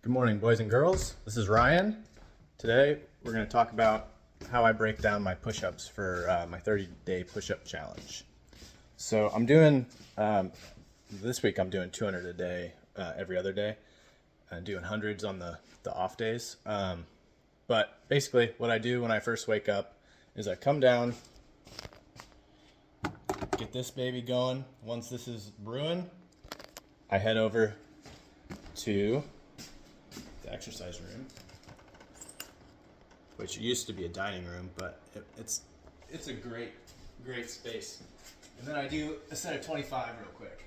Good morning, boys and girls. This is Ryan. Today, we're going to talk about how I break down my push-ups for my 30-day push-up challenge. So I'm doing, this week I'm doing 200 a day, every other day, and doing hundreds on the off days. But basically, what I do when I first wake up is I come down, get this baby going. Once this is brewing, I head over to the exercise room, which used to be a dining room, but it's a great space. And then I do a set of 25 real quick.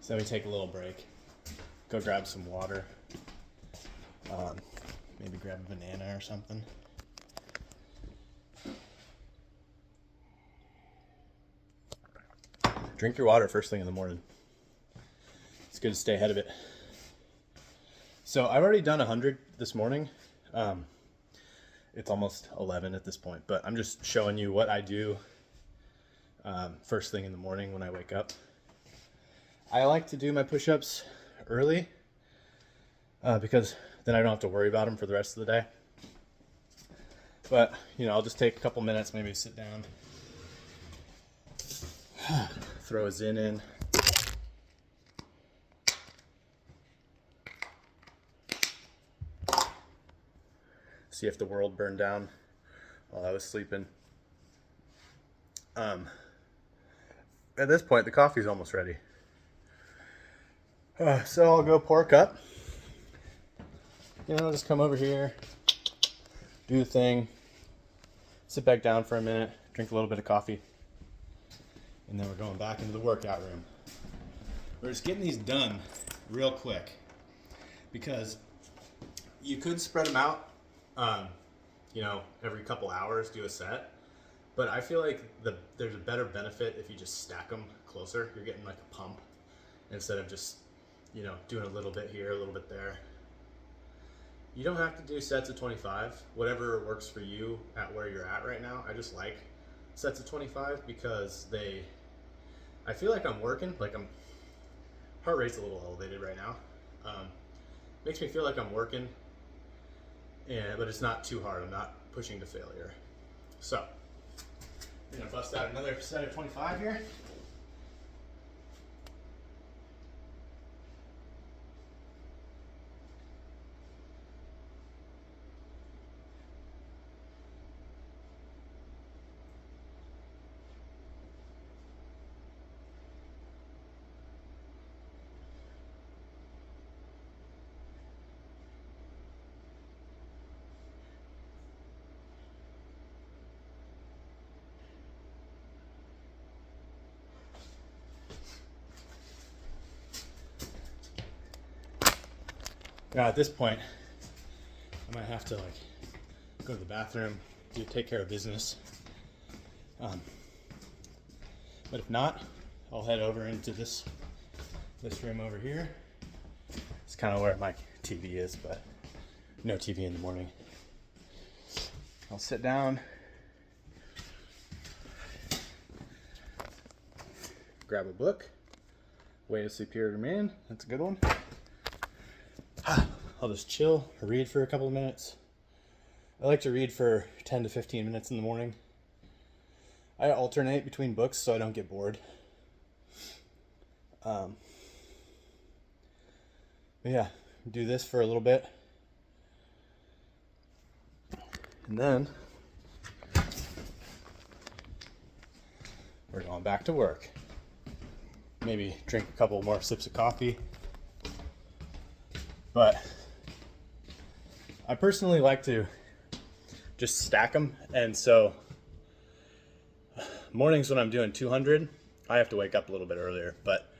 So then we take a little break, go grab some water, maybe grab a banana or something. Drink your water first thing in the morning. It's good to stay ahead of it. So I've already done 100 this morning. It's almost 11 at this point, but I'm just showing you what I do first thing in the morning when I wake up. I like to do my push-ups early because then I don't have to worry about them for the rest of the day. But, I'll just take a couple minutes, maybe sit down, throw a Zin in. See if the world burned down while I was sleeping. At this point, the coffee's almost ready. So I'll go pour a cup. Just come over here, do the thing, sit back down for a minute, drink a little bit of coffee, and then we're going back into the workout room. We're just getting these done real quick because you could spread them out, every couple hours, do a set. But I feel like there's a better benefit if you just stack them closer. You're getting like a pump instead of just doing a little bit here, a little bit there. You don't have to do sets of 25, whatever works for you at where you're at right now. I just like sets of 25 because I feel like I'm working, heart rate's a little elevated right now. Makes me feel like I'm working, but it's not too hard. I'm not pushing to failure. So, I'm gonna bust out another set of 25 here. Now at this point, I might have to go to the bathroom, take care of business. But if not, I'll head over into this room over here. It's kind of where my TV is, but no TV in the morning. I'll sit down, grab a book, Way of Superior Man. That's a good one. I'll just chill or read for a couple of minutes. I like to read for 10 to 15 minutes in the morning. I alternate between books so I don't get bored. But yeah, do this for a little bit. And then we're going back to work. Maybe drink a couple more sips of coffee. But I personally like to just stack them. And so mornings when I'm doing 200, I have to wake up a little bit earlier. But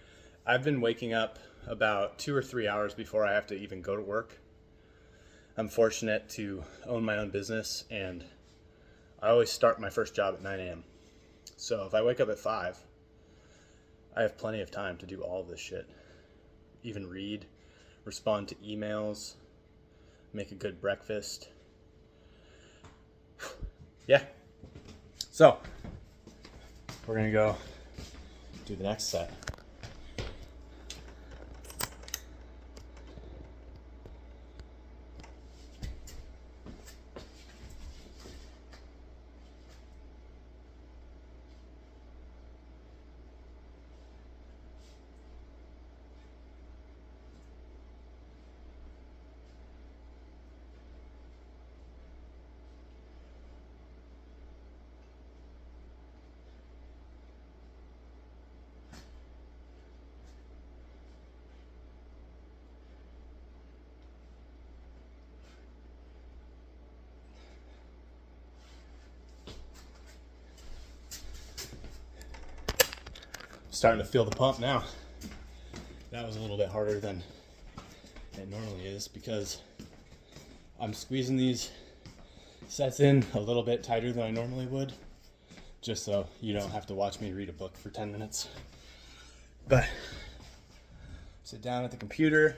I've been waking up about 2 or 3 hours before I have to even go to work. I'm fortunate to own my own business, and I always start my first job at 9 a.m. So if I wake up at 5, I have plenty of time to do all of this shit. Even read, respond to emails, make a good breakfast. Yeah. So we're gonna go do the next set. Starting to feel the pump now. That was a little bit harder than it normally is because I'm squeezing these sets in a little bit tighter than I normally would, just so you don't have to watch me read a book for 10 minutes. But sit down at the computer,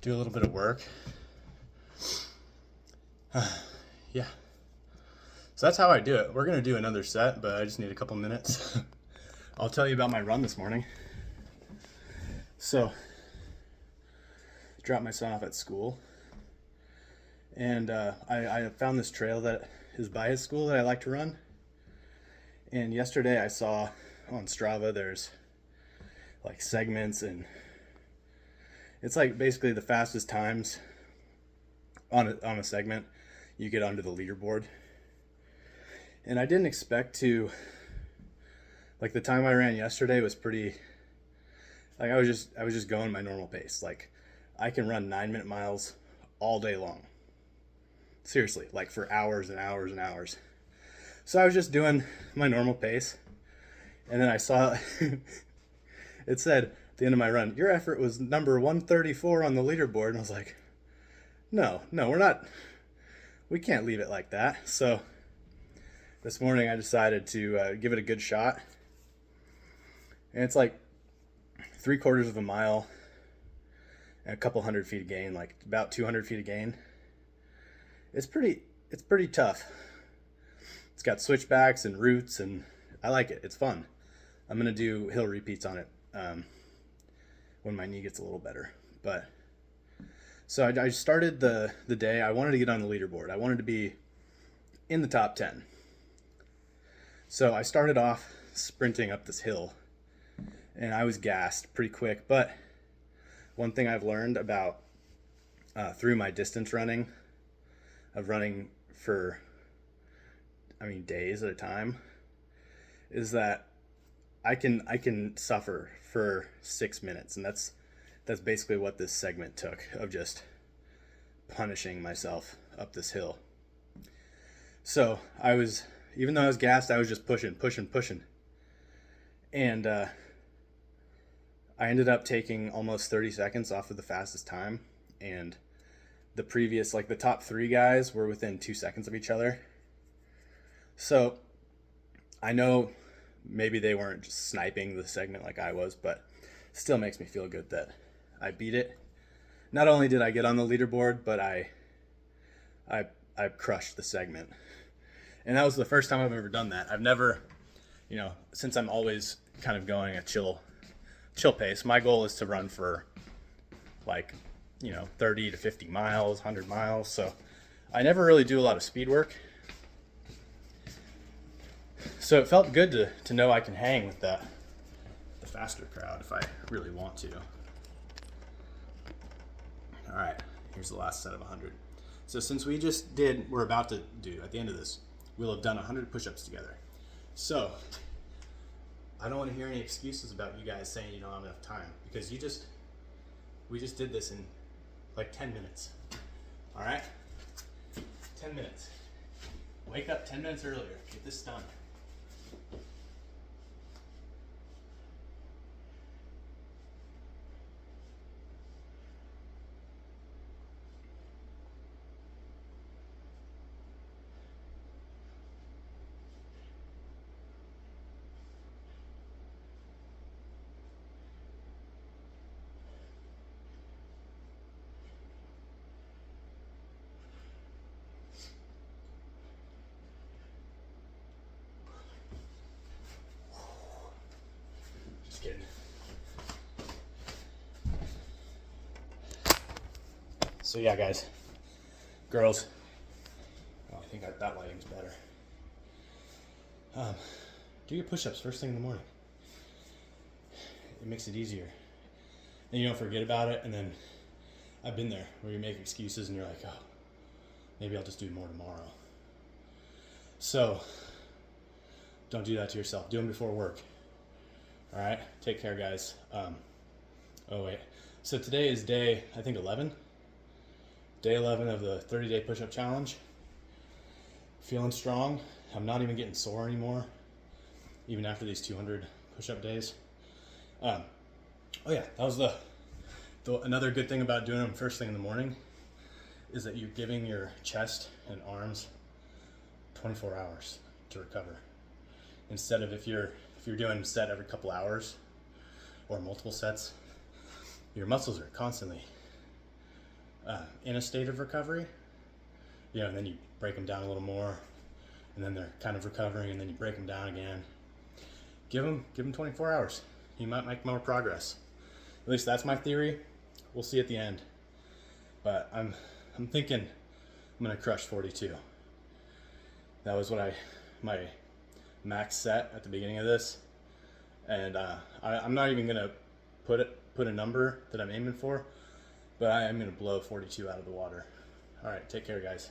do a little bit of work. Yeah. So that's how I do it. We're gonna do another set, but I just need a couple minutes. I'll tell you about my run this morning. So, dropped my son off at school, and I found this trail that is by his school that I like to run. And yesterday I saw on Strava there's like segments, and it's like basically the fastest times on a segment you get onto the leaderboard. And I didn't expect to. Like the time I ran yesterday was pretty, like I was just going my normal pace. Like I can run 9-minute miles all day long. Seriously, like for hours and hours and hours. So I was just doing my normal pace. And then I saw, it said at the end of my run, your effort was number 134 on the leaderboard. And I was like, no, we can't leave it like that. So this morning I decided to give it a good shot. And it's like 3/4 of a mile and a couple hundred feet of gain, like about 200 feet of gain. It's pretty tough. It's got switchbacks and routes, and I like it. It's fun. I'm going to do hill repeats on it when my knee gets a little better. But so I started the day. I wanted to get on the leaderboard. I wanted to be in the top 10. So I started off sprinting up this hill. And I was gassed pretty quick, but one thing I've learned about through my distance running, of running for, days at a time, is that I can suffer for 6 minutes, and that's basically what this segment took, of just punishing myself up this hill. So even though I was gassed, I was just pushing, and I ended up taking almost 30 seconds off of the fastest time, and the previous, like the top 3 guys were within 2 seconds of each other. So I know maybe they weren't just sniping the segment like I was, but still makes me feel good that I beat it. Not only did I get on the leaderboard, but I crushed the segment. And that was the first time I've ever done that. I've never, since I'm always kind of going a chill pace. My goal is to run for 30 to 50 miles, 100 miles. So I never really do a lot of speed work. So it felt good to know I can hang with the faster crowd if I really want to. All right, here's the last set of 100. So since we're about to do, at the end of this, we'll have done 100 push-ups together. So I don't want to hear any excuses about you guys saying you don't have enough time, because we just did this in like 10 minutes. All right? 10 minutes. Wake up 10 minutes earlier. Get this done. So yeah, guys, girls, oh, I think that lighting's better. Do your push-ups first thing in the morning. It makes it easier. And you don't forget about it, and then I've been there where you make excuses and you're like, oh, maybe I'll just do more tomorrow. So don't do that to yourself. Do them before work. All right, take care, guys. Oh wait, so today is day, I think 11. Day 11 of the 30-day push-up challenge. Feeling strong. I'm not even getting sore anymore, even after these 200 push-up days. Oh yeah, that was another good thing about doing them first thing in the morning is that you're giving your chest and arms 24 hours to recover. Instead of if you're doing a set every couple hours or multiple sets, your muscles are constantly in a state of recovery. And then you break them down a little more, and then they're kind of recovering, and then you break them down again. Give them 24 hours. You might make more progress. At least that's my theory. We'll see at the end. But I'm thinking I'm gonna crush 42. That was what my max set at the beginning of this, and I'm not even gonna put a number that I'm aiming for, but I am gonna blow 42 out of the water. All right, take care, guys.